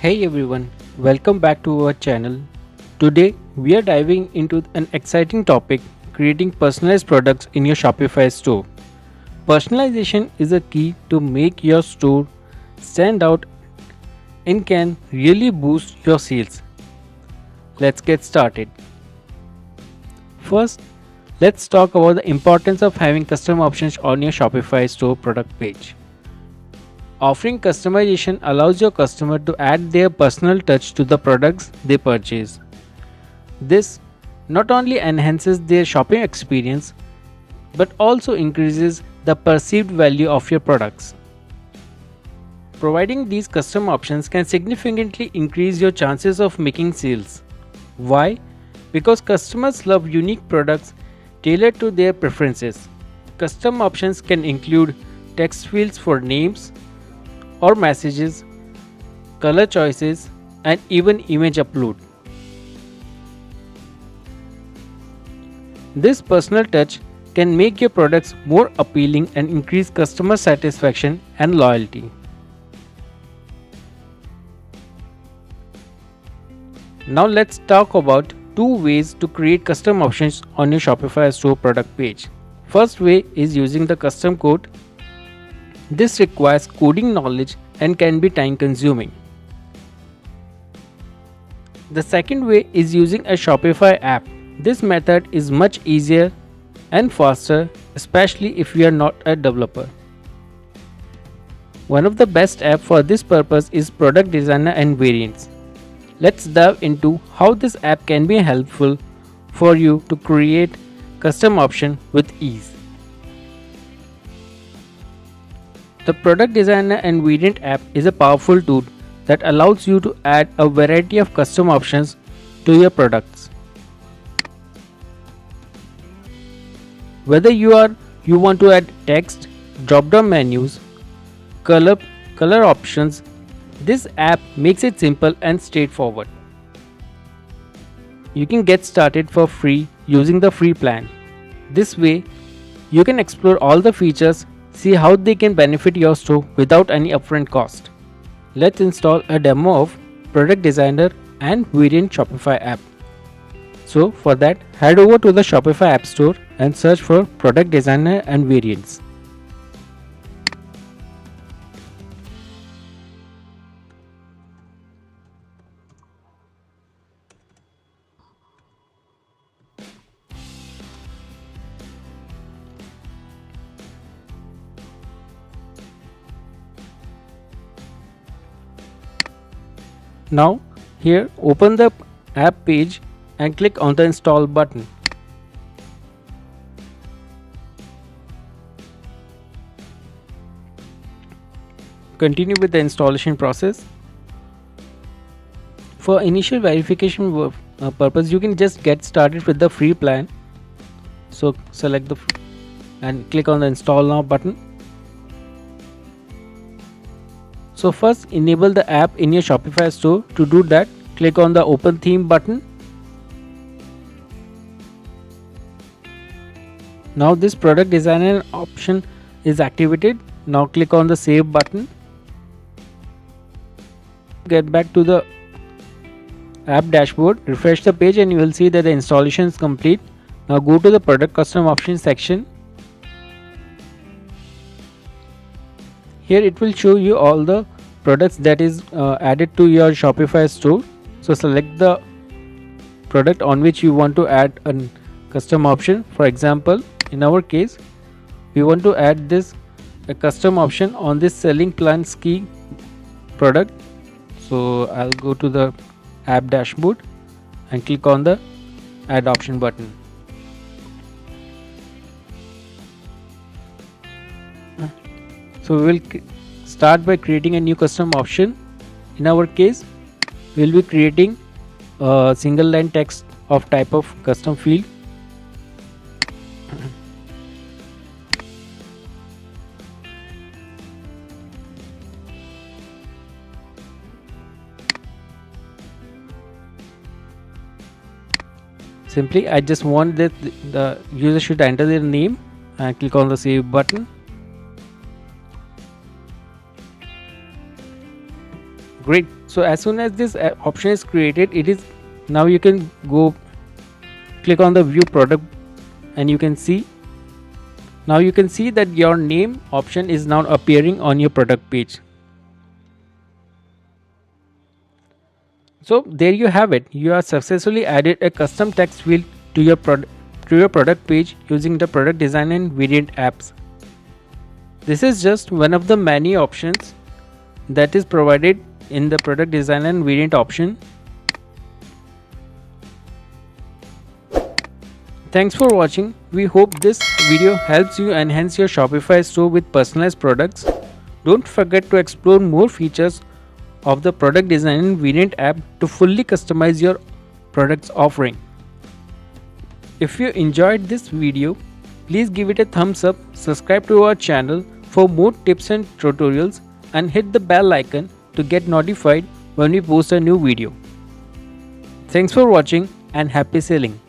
Hey everyone, welcome back to our channel. Today we are diving into an exciting topic, creating personalized products in your Shopify store. Personalization is a key to make your store stand out and can really boost your sales. Let's get started. First, let's talk about the importance of having custom options on your Shopify store product page. Offering customization allows your customer to add their personal touch to the products they purchase. This not only enhances their shopping experience but also increases the perceived value of your products. Providing these custom options can significantly increase your chances of making sales. Why? Because customers love unique products tailored to their preferences. Custom options can include text fields for names or messages, color choices, and even image upload. This personal touch can make your products more appealing and increase customer satisfaction and loyalty. Now let's talk about two ways to create custom options on your Shopify store product page. First way is using the custom code. This requires coding knowledge and can be time consuming. The second way is using a Shopify app. This method is much easier and faster, especially if you are not a developer. One of the best apps for this purpose is Product Designer and Variants. Let's dive into how this app can be helpful for you to create custom options with ease. The Product Designer and Variant app is a powerful tool that allows you to add a variety of custom options to your products. Whether you want to add text, drop-down menus, color options, this app makes it simple and straightforward. You can get started for free using the free plan. This way, you can explore all the features, see how they can benefit your store without any upfront cost. Let's install a demo of Product Designer and Variant Shopify app. So for that, head over to the Shopify App Store and search for Product Designer and Variants. Now here open the app page and click on the install button. Continue with the installation process. For initial verification purpose, you can just get started with the free plan. So select and click on the install now button. So first enable the app in your Shopify store. To do that, click on the open theme button. Now this product designer option is activated. Now click on the save button. Get back to the app dashboard, refresh the page and you will see that the installation is complete. Now go to the product custom options section. Here it will show you all the products that is added to your Shopify store. So select the product on which you want to add a custom option. For example, in our case, we want to add a custom option on this selling plan ski product. So I'll go to the app dashboard and click on the add option button. So we will start by creating a new custom option. In our case, we will be creating a single line text of type of custom field. Simply, I just want that the user should enter their name and click on the save button. Great. So as soon as this option is created, it is now you can go click on the view product, and you can see that your name option is now appearing on your product page. So there you have it. You have successfully added a custom text field to your product page using the product design and variant apps. This is just one of the many options that is provided in the product design and variant option. Thanks for watching. We hope this video helps you enhance your Shopify store with personalized products. Don't forget to explore more features of the product design and variant app to fully customize your products offering. If you enjoyed this video, please give it a thumbs up, subscribe to our channel for more tips and tutorials, and hit the bell icon to get notified when we post a new video. Thanks for watching and happy selling.